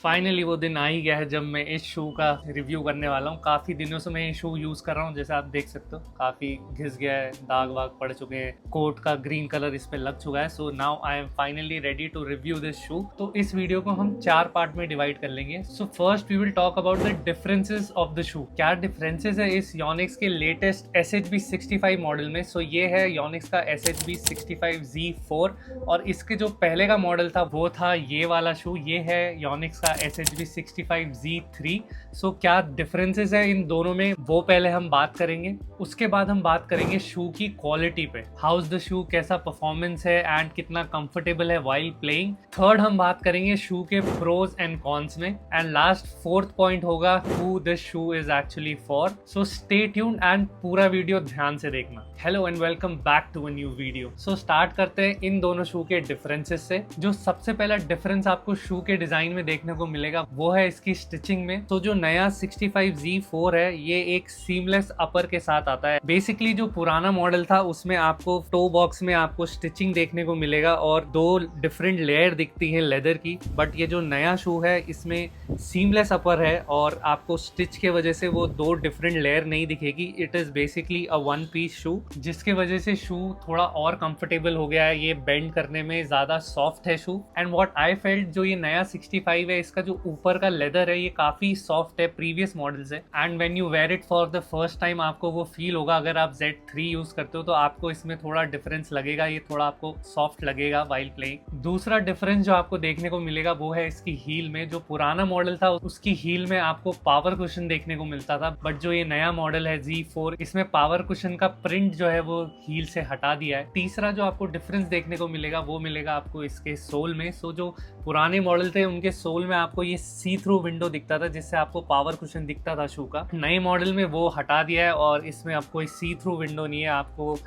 Finally वो दिन आ ही गया है जब मैं इस शू का रिव्यू करने वाला हूँ। काफ़ी दिनों से मैं ये शू यूज़ कर रहा हूँ, जैसे आप देख सकते हो काफ़ी घिस गया है, दाग वाग पड़ चुके हैं, कोट का ग्रीन कलर इस पे लग चुका है। So now I am finally ready to review this shoe. तो इस वीडियो को हम 4 पार्ट में डिवाइड कर लेंगे। So first we will talk about the differences of the shoe. क्या डिफरेंसेस है इस योनिक्स के लेटेस्ट SHB 65 मॉडल में। सो ये है योनिक्स का SHB 65 Z4 और इसके जो पहले का मॉडल था वो था ये वाला शू। ये है योनिक्स का SHB 65 Z3। सो क्या डिफरेंसेस है इन दोनों में वो पहले हम बात करेंगे। उसके बाद हम बात करेंगे शू की क्वालिटी पे, हाउ इज द शू, कैसा परफॉर्मेंस है एंड कितना कंफर्टेबल है वाइल प्लेइंग। थर्ड हम बात करेंगे शू के प्रोज एंड कॉन्स में। एंड लास्ट फोर्थ पॉइंट होगा who this shoe is actually for. So stay tuned and पूरा वीडियो ध्यान से देखना। Hello and welcome back to a new video. So start करते हैं इन दोनों शू के डिफरेंसेस से। जो सबसे पहला डिफरेंस आपको शू के डिजाइन में देखने को मिलेगा वो है इसकी स्टिचिंग में। तो जो नया 65 Z4 है ये एक सीमलेस अपर के साथ आता है। बेसिकली जो पुराना मॉडल था उसमें आपको टो बॉक्स में आपको स्टिचिंग देखने को मिलेगा और 2 डिफरेंट लेयर दिखती है लेदर की। बट ये जो नया शू है इसमें सीमलेस अपर है और आपको स्टिच के वजह से वो 2 डिफरेंट लेयर नहीं दिखेगी। It is basically a one piece shoe, जिसके वजह से शू थोड़ा और कंफर्टेबल हो गया है। ये बेंड करने में ज्यादा सॉफ्ट है शू। एंड व्हाट आई फेल्ट, जो ये नया 65 है इसका जो ऊपर का लेदर है ये काफी सॉफ्ट है प्रीवियस मॉडल से। And when you wear it for the first time आपको वो फील होगा। अगर आप Z3 यूज करते हो तो आपको इसमें थोड़ा डिफरेंस लगेगा, ये थोड़ा आपको सॉफ्ट लगेगा वाइल प्लेइंग। दूसरा डिफरेंस जो आपको देखने को मिलेगा वो है इसकी हील में। जो पुराना मॉडल था उसकी हील में आपको पावर कुशन देखने को मिलता था, बट जो ये नया मॉडल है Z4 इसमें पावर कुशन का प्रिंट जो है वो हील से हटा दिया है। तीसरा जो आपको डिफरेंस देखने को मिलेगा वो मिलेगा आपको इसके सोल में। सो जो पुराने मॉडल थे उनके सोल में आपको ये सी थ्रू विंडो दिखता था जिससे आपको पावर कुशन दिखता था शू का। नए मॉडल में वो हटा दिया है और इसमें आपको कोई सी थ्रू विंडो नहीं है, आपको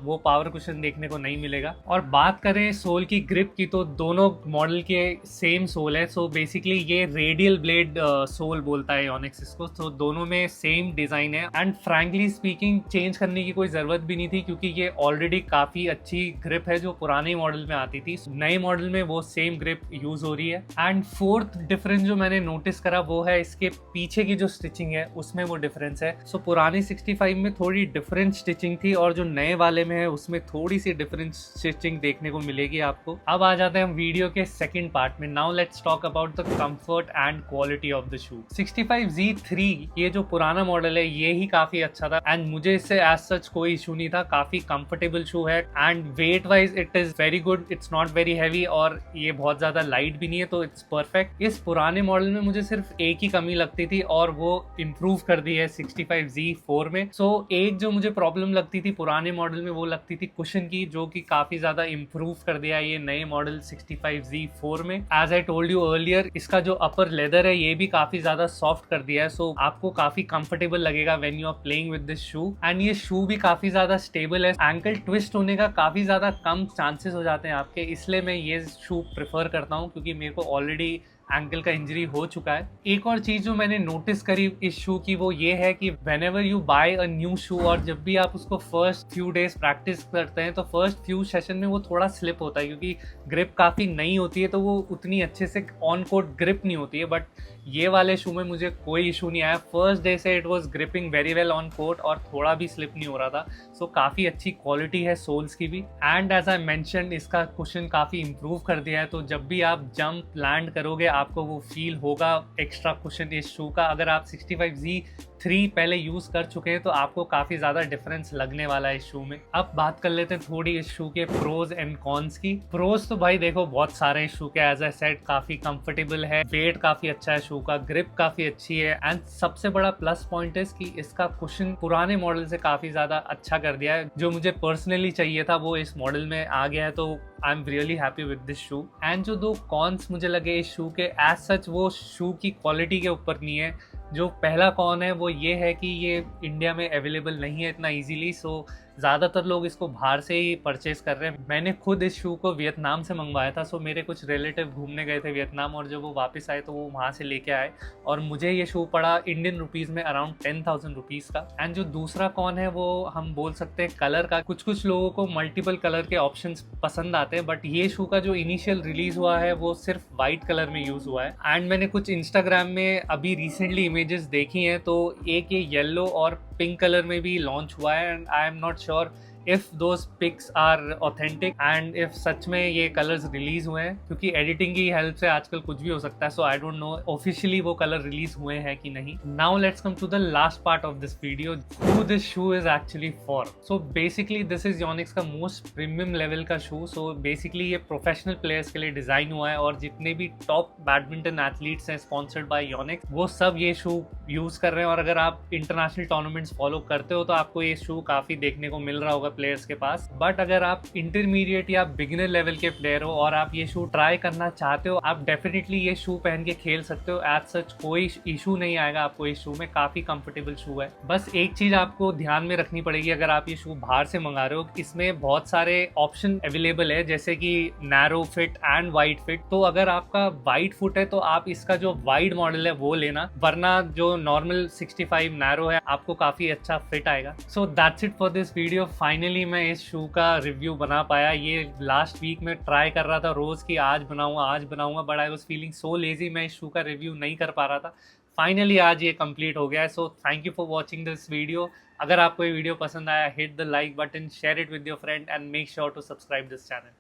वो पावर कुशन देखने को नहीं मिलेगा। और बात करें सोल की ग्रिप की तो दोनों मॉडल के सेम सोल है। सो बेसिकली ये रेडियल ब्लेड सोल बोलता है योनिक्स इसको। तो दोनों में सेम डिजाइन है एंड फ्रैंकली स्पीकिंग चेंज करने की कोई जरूरत भी नहीं थी क्योंकि ये ऑलरेडी काफी अच्छी ग्रिप है जो पुराने मॉडल में आती थी। नए मॉडल में वो सेम ग्रिप यूज हो रही है। एंड फोर्थ डिफरेंस जो मैंने नोटिस करा वो है इसके पीछे की जो स्टिचिंग है उसमें वो डिफरेंस है। सो पुरानी 65 में थोड़ी डिफरेंट स्टिचिंग थी और जो नए वाले में है उसमें थोड़ी सी डिफरेंट स्टिचिंग देखने को मिलेगी आपको। अब आ जाते हैं हम वीडियो के सेकंड पार्ट में। Now let's talk about the comfort and quality of the shoe. 65 Z3 ये जो पुराना मॉडल है ये ही काफी अच्छा था एंड मुझे इससे एज सच कोई इशू नहीं था। काफी कंफर्टेबल शू है and wait wise it is very good. It's not very heavy और ये बहुत ज्यादा लाइट भी नहीं है, तो इट्स परफेक्ट। इस पुराने मॉडल में मुझे सिर्फ एक ही कमी लगती थी और वो इम्प्रूव कर दी है 65 Z4 में। सो एक जो मुझे प्रॉब्लम लगती थी पुराने मॉडल में वो लगती थी कुशन की, जो कि काफी ज्यादा इंप्रूव कर दिया है ये नए मॉडल 65 Z4 में। As I told you earlier इसका जो अपर लेदर है ये भी काफी ज्यादा सॉफ्ट कर दिया है। सो आपको काफी कंफर्टेबल लगेगा when you are playing with this shoe. And ये शू भी काफी ज्यादा स्टेबल है। एंकल ट्विस्ट होने का काफी ज्यादा कम चांसेस हो जाते हैं आपके, इसलिए मैं ये शू प्रेफर करता हूँ क्योंकि मेरे को ऑलरेडी एंकल का इंजरी हो चुका है। एक और चीज जो मैंने नोटिस करी इस शू की वो ये है कि whenever you buy a new shoe और जब भी आप उसको फर्स्ट फ्यू डेज प्रैक्टिस करते हैं तो फर्स्ट फ्यू सेशन में वो थोड़ा स्लिप होता है क्योंकि ग्रिप काफी नई होती है तो वो उतनी अच्छे से ऑन कोट ग्रिप नहीं होती है। बट ये वाले शू में मुझे कोई इशू नहीं आया। फर्स्ट डे से it was gripping very well on quote और थोड़ा भी स्लिप नहीं हो रहा था। सो काफी अच्छी क्वालिटी है सोल्स की भी। एंड एज आई मेंशन्ड इसका कुशन काफी इंप्रूव कर दिया है, तो जब भी आप जंप लैंड करोगे आपको वो फील होगा एक्स्ट्रा कुशन इस शू का। अगर आप 65 Z3 पहले यूज कर चुके हैं तो आपको काफी ज्यादा डिफरेंस लगने वाला है इस शू में। अब बात कर लेते हैं थोड़ी इस शू के प्रोज एंड कॉन्स की। प्रोज तो भाई देखो बहुत सारे इस शू के। एज आई सेड काफी कंफर्टेबल है, वेट काफी अच्छा है शू का, ग्रिप काफी अच्छी है एंड सबसे बड़ा प्लस पॉइंट है कि इसका कुशन पुराने मॉडल से काफी ज्यादा अच्छा कर दिया है। जो मुझे पर्सनली चाहिए था वो इस मॉडल में आ गया है, तो I am really happy with this shoe. And जो 2 कॉन्स मुझे लगे इस शू के, एज सच वो शू की क्वालिटी के ऊपर नहीं है। जो पहला कॉन है वो ये है कि ये इंडिया में अवेलेबल नहीं है इतना इजीली। सो ज़्यादातर लोग इसको बाहर से ही परचेज कर रहे हैं। मैंने खुद इस शू को वियतनाम से मंगवाया था। सो मेरे कुछ रिलेटिव घूमने गए थे वियतनाम और जब वो वापस आए तो वो वहाँ से लेके आए और मुझे ये शू पड़ा इंडियन रुपीज़ में अराउंड 10,000 रुपीज़ का। एंड जो दूसरा कॉन है वो हम बोल सकते हैं कलर का। कुछ लोगों को मल्टीपल कलर के ऑप्शंस पसंद आते हैं, बट ये शू का जो इनिशियल रिलीज हुआ है वो सिर्फ वाइट कलर में यूज हुआ है। एंड मैंने कुछ इंस्टाग्राम में अभी रिसेंटली इमेजेस देखी हैं तो एक ये येलो और पिंक कलर में भी लॉन्च हुआ है। And I am not sure if those pics are authentic and if सच में ये कलर्स रिलीज हुए हैं, क्योंकि एडिटिंग की हेल्प से आजकल कुछ भी हो सकता है। So I don't know officially वो कलर रिलीज हुए हैं कि नहीं। Now let's come to the last part of this video, who this shoe is actually for. So basically this is Yonex का मोस्ट प्रीमियम लेवल का shoe. So basically ये professional players के लिए design हुआ है और जितने भी टॉप बैडमिंटन एथलीट्स हैं स्पॉन्सर्ड बाय योनिक्स वो सब ये शू यूज कर रहे हैं। और अगर आप इंटरनेशनल टूर्नामेंट्स फॉलो करते हो तो आपको ये शू काफी देखने को मिल रहा होगा प्लेयर्स के पास। बट अगर आप इंटरमीडिएट या बिगिनर लेवल के प्लेयर हो और आप ये शू ट्राई करना चाहते हो, आप डेफिनेटली ये शू पहन के खेल सकते हो। एज सच कोई इशू नहीं आएगा आपको इस शू में, काफी कंफर्टेबल शू है। बस एक चीज आपको ध्यान में रखनी पड़ेगी अगर आप ये शू बाहर से मंगा रहे हो, इसमें बहुत सारे ऑप्शन अवेलेबल है जैसे कि narrow fit and wide fit. तो अगर आपका वाइड फुट है तो आप इसका जो वाइड मॉडल है वो लेना, वरना जो नॉर्मल 65 नैरो है आपको काफी अच्छा फिट आएगा। So that's it for this video. Finally मैं इस शू का रिव्यू बना पाया। ये लास्ट वीक में ट्राई कर रहा था रोज कि आज बनाऊंगा, but I was feeling so lazy, मैं इस शू का रिव्यू नहीं कर पा रहा था। फाइनली आज ये कंप्लीट हो गया है। So thank you for watching this video. अगर आपको ये वीडियो पसंद आया, hit the like button, share it with your friend and make sure to subscribe this channel.